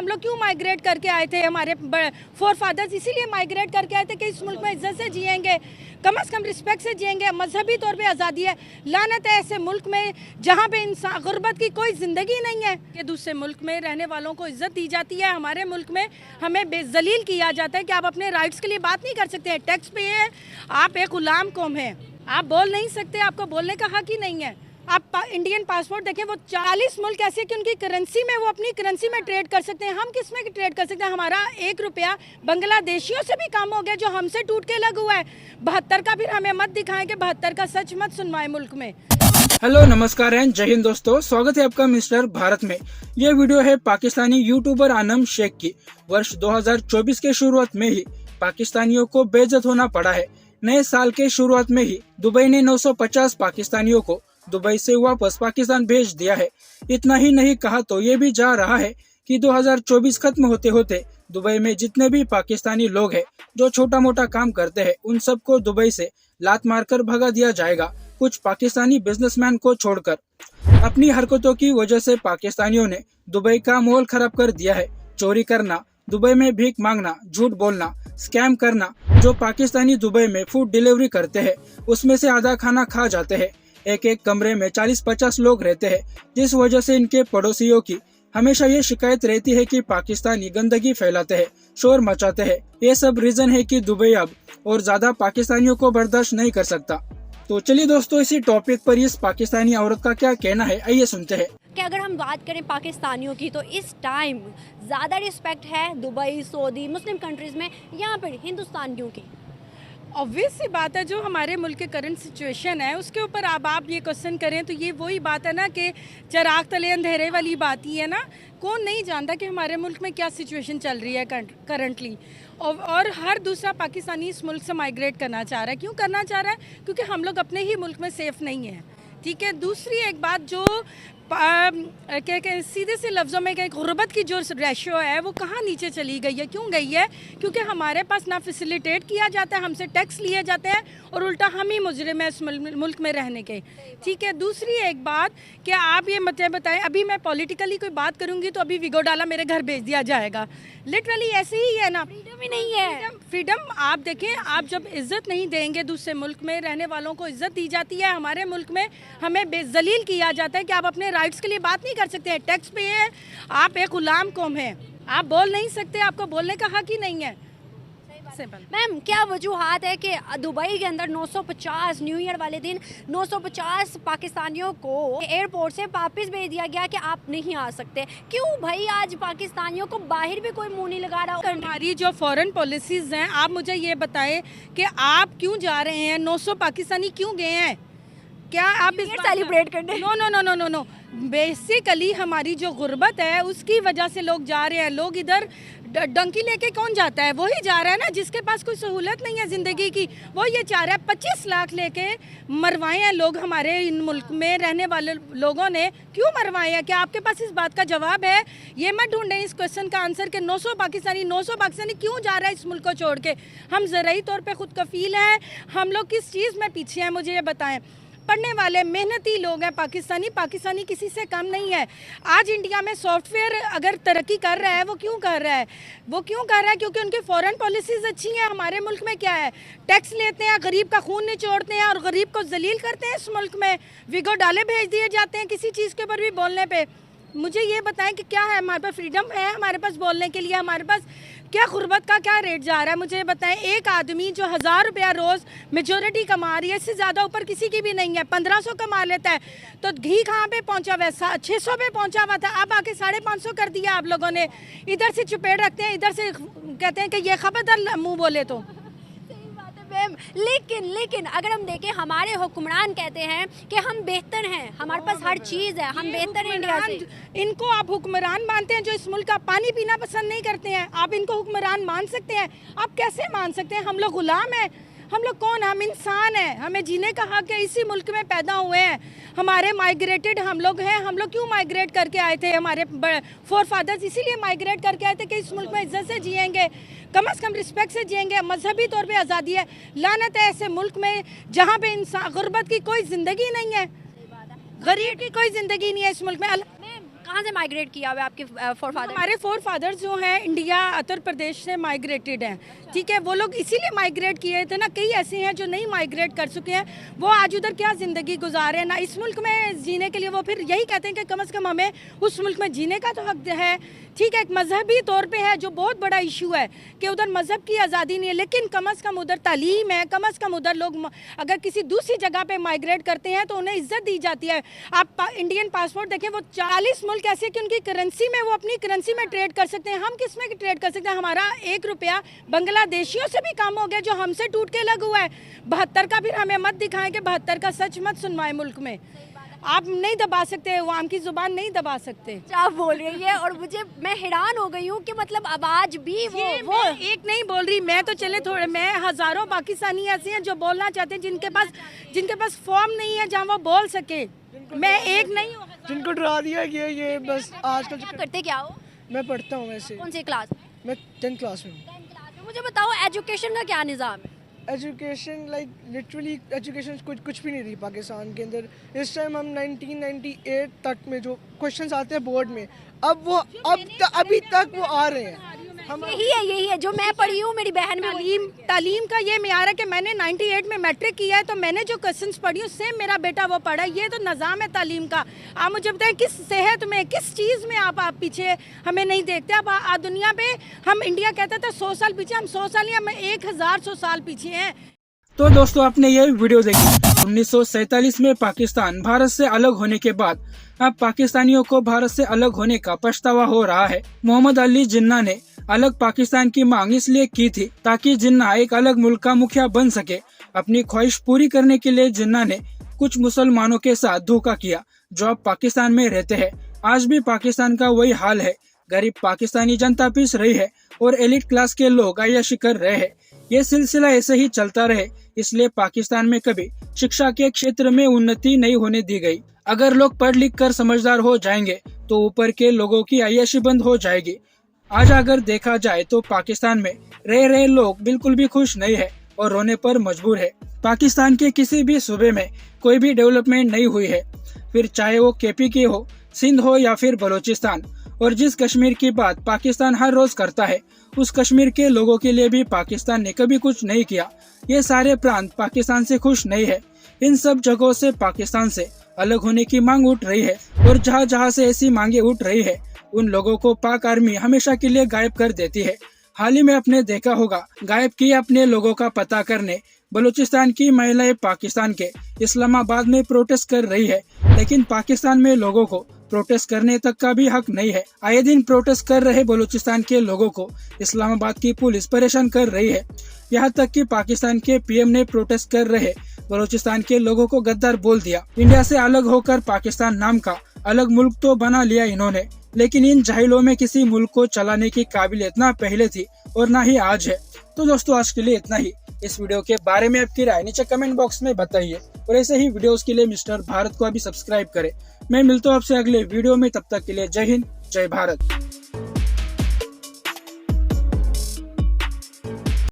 हम लोग क्यों माइग्रेट करके आए थे, हमारे फोर फादर्स इसीलिए माइग्रेट करके आए थे कि इस मुल्क में इज्जत से जिएंगे, कम से कम रिस्पेक्ट से जिएंगे, मजहबी तौर पे आज़ादी है। लानत है ऐसे मुल्क में जहाँ पे इंसान गुर्बत की कोई ज़िंदगी नहीं है कि दूसरे मुल्क में रहने वालों को इज्जत दी जाती है। हमारे मुल्क में हमें बेजलील किया जाता है कि आप अपने राइट्स के लिए बात नहीं कर सकते हैं, टैक्स पे है, आप एक गुलाम कौम है, आप बोल नहीं सकते, आपको बोलने का हक ही नहीं है। आप इंडियन पासपोर्ट देखें, वो 40 मुल्क ऐसे कि उनकी करेंसी में वो अपनी करेंसी में ट्रेड कर सकते हैं, हम किस में ट्रेड कर सकते हैं? हमारा 1 रुपया बांग्लादेशियों से भी कम हो गया जो हमसे टूट के लग हुआ है। 72 का फिर हमें मत दिखाएं कि 72 का सच मत सुनवाएं मुल्क में। हेलो नमस्कार एंड जय हिंद दोस्तों, स्वागत है आपका मिस्टर भारत में। यह वीडियो है पाकिस्तानी यूट्यूबर आनम शेख की। वर्ष 2024 के शुरुआत में ही पाकिस्तानियों को बेइज्जत होना पड़ा है। नए साल के शुरुआत में ही दुबई ने 950 पाकिस्तानियों को दुबई से वापस पाकिस्तान भेज दिया है। इतना ही नहीं कहा तो ये भी जा रहा है कि 2024 खत्म होते होते दुबई में जितने भी पाकिस्तानी लोग हैं जो छोटा मोटा काम करते हैं उन सबको दुबई से लात मारकर भगा दिया जाएगा, कुछ पाकिस्तानी बिजनेसमैन को छोड़कर। अपनी हरकतों की वजह से पाकिस्तानियों ने दुबई का माहौल खराब कर दिया है। चोरी करना, दुबई में भीख मांगना, झूठ बोलना, स्कैम करना। जो पाकिस्तानी दुबई में फूड डिलीवरी करते हैं उसमें से आधा खाना खा जाते हैं। एक एक कमरे में 40-50 लोग रहते हैं, जिस वजह से इनके पड़ोसियों की हमेशा ये शिकायत रहती है कि पाकिस्तानी गंदगी फैलाते हैं, शोर मचाते हैं। ये सब रीजन है कि दुबई अब और ज्यादा पाकिस्तानियों को बर्दाश्त नहीं कर सकता। तो चलिए दोस्तों, इसी टॉपिक पर इस पाकिस्तानी औरत का क्या कहना है, आइए सुनते हैं। कि अगर हम बात करें पाकिस्तानियों की तो इस टाइम ज़्यादा रिस्पेक्ट है दुबई, सऊदी, मुस्लिम कंट्रीज़ में, यहाँ पर हिंदुस्तानियों की। ऑब्वियस सी बात है, जो हमारे मुल्क के करंट सिचुएशन है उसके ऊपर अब आप ये क्वेश्चन करें तो ये वही बात है ना कि चिराग तले अंधेरे वाली बात ही है ना। कौन नहीं जानता कि हमारे मुल्क में क्या सिचुएशन चल रही है करंटली, और हर दूसरा पाकिस्तानी इस मुल्क से माइग्रेट करना चाह रहा है। क्यों करना चाह रहा है? क्योंकि हम लोग अपने ही मुल्क में सेफ़ नहीं है। ठीक है, दूसरी एक बात जो सीधे से लफ्ज़ों में कि गुर्बत की जो रेशियो है वो कहाँ नीचे चली गई है, क्यों गई है? क्योंकि हमारे पास ना फैसिलिटेट किया जाता है, हमसे टैक्स लिए जाते हैं और उल्टा हम ही मुजरिम है इस मुल्क में रहने के। ठीक है, दूसरी एक बात कि आप ये मुझे बताएं, अभी मैं पॉलिटिकली कोई बात करूँगी तो अभी विगो डाला मेरे घर भेज दिया जाएगा। लिटरली ऐसे ही है ना, फ्रीडम ही नहीं है। फ्रीडम आप देखें, आप जब इज़्ज़त नहीं देंगे, दूसरे मुल्क में रहने वालों को इज़्ज़त दी जाती है। हमारे मुल्क में हमें बेजलील किया जाता है कि आप अपने राइट्स के लिए बात नहीं कर सकते हैं, टैक्स पे है, आप एक गुलाम कौम है, आप बोल नहीं सकते, आपको बोलने का हक ही नहीं है। मैम, क्या वजूहात है कि दुबई के अंदर 950 न्यू ईयर वाले दिन 950 पाकिस्तानियों को एयरपोर्ट से वापस भेज दिया गया कि आप नहीं आ सकते? क्यों भाई, आज पाकिस्तानियों को बाहर भी कोई मुंह नहीं लगा रहा। हमारी जो फॉरेन पॉलिसीज़ हैं, आप मुझे ये बताएं कि आप क्यों जा रहे हैं? 900 पाकिस्तानी क्यों गए हैं? क्या आप इस सेलिब्रेट करने? No no no no no no, basically हमारी जो गुर्बत है उसकी वजह से लोग जा रहे हैं। लोग इधर डंकी लेके कौन जाता है? वही जा रहा है ना जिसके पास कोई सहूलत नहीं है ज़िंदगी की, वो ये चाह रहा है 25 लाख लेके मरवाए हैं लोग। हमारे इन मुल्क में रहने वाले लोगों ने क्यों मरवाए हैं? क्या आपके पास इस बात का जवाब है? ये मत ढूंढें इस क्वेश्चन का आंसर कि 900 पाकिस्तानी क्यों जा रहा है इस मुल्क को छोड़ के। हम ज़राई तौर पर खुद कफील हैं, हम लोग किस चीज़ में पीछे हैं मुझे ये बताएं। पढ़ने वाले मेहनती लोग हैं पाकिस्तानी किसी से कम नहीं है। आज इंडिया में सॉफ्टवेयर अगर तरक्की कर रहा है, वो क्यों कर रहा है? वो क्यों कर रहा है? क्योंकि उनकी फॉरेन पॉलिसीज़ अच्छी हैं। हमारे मुल्क में क्या है? टैक्स लेते हैं, गरीब का खून निचोड़ते हैं और गरीब को जलील करते हैं। इस मुल्क में विगो डाले भेज दिए जाते हैं किसी चीज़ के ऊपर भी बोलने पे। मुझे ये बताएं कि क्या है हमारे पास? फ्रीडम है हमारे पास बोलने के लिए? हमारे पास क्या गुर्बत का क्या रेट जा रहा है? मुझे बताएं। एक आदमी जो 1000 रुपया रोज़ मेजोरिटी कमा रही है, इससे ज़्यादा ऊपर किसी की भी नहीं है, 1500 कमा लेता है, तो घी कहाँ पे पहुँचा हुआ है? 600 पे पहुँचा हुआ था, अब आके 550 कर दिया आप लोगों ने। इधर से चुपेड़ रखते हैं, इधर से कहते हैं कि ये खबरदार मुँह बोले तो। लेकिन अगर हम देखें, हमारे हुक्मरान कहते हैं कि हम बेहतर हैं, हमारे पास हर चीज़ है, हम बेहतर हैं इंडिया से। इनको आप हुक्मरान मानते हैं जो इस मुल्क का पानी पीना पसंद नहीं करते हैं? आप इनको हुक्मरान मान सकते हैं? आप कैसे मान सकते हैं? हम लोग गुलाम हैं? हम लोग कौन? हम इंसान हैं, हमें जीने का हक है, इसी मुल्क में पैदा हुए हैं, हमारे माइग्रेटेड हम लोग हैं। हम लोग क्यों माइग्रेट करके आए थे? हमारे फोर फादर्स इसीलिए माइग्रेट करके आए थे कि इस मुल्क में इज्जत से जिएंगे, कम से कम रिस्पेक्ट से जिएंगे, मजहबी तौर पे आज़ादी है। लानत है ऐसे मुल्क में जहाँ पे इंसान गुर्बत की कोई ज़िंदगी नहीं है, गरीब की कोई ज़िंदगी नहीं है इस मुल्क में। कहाँ से माइग्रेट किया हुआ है आपके फोरफादर? हमारे फोर फादर्स जो हैं इंडिया उत्तर प्रदेश से माइग्रेटेड हैं, ठीक है। वो लोग इसीलिए माइग्रेट किए थे ना, कई ऐसे हैं जो नहीं माइग्रेट कर चुके हैं, वो आज उधर क्या ज़िंदगी गुजारे हैं ना इस मुल्क में जीने के लिए। वो फिर यही कहते हैं कि कम से कम हमें उस मुल्क में जीने का तो हक है, ठीक है। एक मजहबी तौर पे है जो बहुत बड़ा इशू है कि उधर मजहब की आज़ादी नहीं है, लेकिन कम से कम उधर तालीम है, कम से कम उधर लोग अगर किसी दूसरी जगह पे माइग्रेट करते हैं तो उन्हें इज्जत दी जाती है। आप इंडियन पासपोर्ट देखें, वो 40 मुल्क ऐसे कि उनकी करेंसी में, वो अपनी करेंसी में ट्रेड कर सकते हैं। हम किस में ट्रेड कर सकते हैं? हमारा 1 रुपया बांग्लादेशियों से भी कम हो गया जो हमसे टूट के लग हुआ है। 72 का फिर हमें मत दिखाएं कि 72 का सच मत सुनवाएं मुल्क में। आप नहीं दबा सकते, आवाम की जुबान नहीं दबा सकते। आप बोल रही है और मैं हैरान हो गई हूँ कि मतलब आवाज भी वो एक नहीं बोल रही, मैं तो चले थोड़े, मैं हजारों पाकिस्तानी ऐसे हैं जो बोलना चाहते हैं, जिनके पास फॉर्म नहीं है जहाँ वो बोल सके। मैं एक नहीं हूँ, जिनको डरा दिया गया ये बस आजकल। क्या करते क्या हो? मैं पढ़ता हूँ वैसे। कौन सी क्लास? मैं 10th क्लास में हूँ। 10th क्लास में। मुझे बताओ एजुकेशन का क्या निज़ाम है? एजुकेशन लाइक लिटरली एजुकेशन कुछ भी नहीं रही पाकिस्तान के अंदर। इस टाइम हम 1998 तक में जो क्वेश्चंस आते हैं बोर्ड में, अब वो अभी तक वो आ रहे हैं। यही है जो मैं पढ़ी हूँ, मेरी बहन में। तालीम का ये मियार है कि मैंने 98 में मैट्रिक किया है, तो मैंने जो क्वेश्चंस पढ़ी हूँ सेम मेरा बेटा वो पढ़ा है। ये तो निज़ाम है तालीम का। आप मुझे बताएं किस सेहत में, किस चीज़ में आप पीछे हमें नहीं देखते। अब दुनिया पे हम इंडिया कहता था 100 साल पीछे, हम 100 साल या हम 1100 साल पीछे हैं। तो दोस्तों आपने ये वीडियो देखी। 1947 में पाकिस्तान भारत से अलग होने के बाद अब पाकिस्तानियों को भारत से अलग होने का पछतावा हो रहा है। मोहम्मद अली जिन्ना ने अलग पाकिस्तान की मांग इसलिए की थी ताकि जिन्ना एक अलग मुल्क का मुखिया बन सके। अपनी ख्वाहिश पूरी करने के लिए जिन्ना ने कुछ मुसलमानों के साथ धोखा किया जो अब पाकिस्तान में रहते हैं। आज भी पाकिस्तान का वही हाल है। गरीब पाकिस्तानी जनता पीस रही है और एलिट क्लास के लोग अय्याशी कर रहे हैं। ये सिलसिला ऐसे ही चलता रहे, इसलिए पाकिस्तान में कभी शिक्षा के क्षेत्र में उन्नति नहीं होने दी गई। अगर लोग पढ़ लिख कर समझदार हो जाएंगे तो ऊपर के लोगों की अय्याशी बंद हो जाएगी। आज अगर देखा जाए तो पाकिस्तान में रह रहे लोग बिल्कुल भी खुश नहीं है और रोने पर मजबूर है। पाकिस्तान के किसी भी सूबे में कोई भी डेवलपमेंट नहीं हुई है, फिर चाहे वो केपी की हो, सिंध हो या फिर बलोचिस्तान। और जिस कश्मीर की बात पाकिस्तान हर रोज करता है, उस कश्मीर के लोगों के लिए भी पाकिस्तान ने कभी कुछ नहीं किया। ये सारे प्रांत पाकिस्तान से खुश नहीं है। इन सब जगहों से पाकिस्तान से अलग होने की मांग उठ रही है और जहाँ जहाँ से ऐसी मांगे उठ रही है उन लोगों को पाक आर्मी हमेशा के लिए गायब कर देती है। हाल ही में आपने देखा होगा, गायब किए अपने लोगों का पता करने बलूचिस्तान की महिलाएं पाकिस्तान के इस्लामाबाद में प्रोटेस्ट कर रही है, लेकिन पाकिस्तान में लोगों को प्रोटेस्ट करने तक का भी हक नहीं है। आए दिन प्रोटेस्ट कर रहे बलूचिस्तान के लोगों को इस्लामाबाद की पुलिस परेशान कर रही है। यहाँ तक कि पाकिस्तान के पीएम ने प्रोटेस्ट कर रहे बलूचिस्तान के लोगों को गद्दार बोल दिया। इंडिया से अलग होकर पाकिस्तान नाम का अलग मुल्क तो बना लिया इन्होंने, लेकिन इन जाहिलों में किसी मुल्क को चलाने की काबिलियत ना पहले थी और ना ही आज है। तो दोस्तों आज के लिए इतना ही। इस वीडियो के बारे में आपकी राय नीचे कमेंट बॉक्स में बताइए और ऐसे ही वीडियोस के लिए मिस्टर भारत को अभी सब्सक्राइब करें। मैं मिलता हूँ आपसे अगले वीडियो में, तब तक के लिए जय हिंद, जय भारत।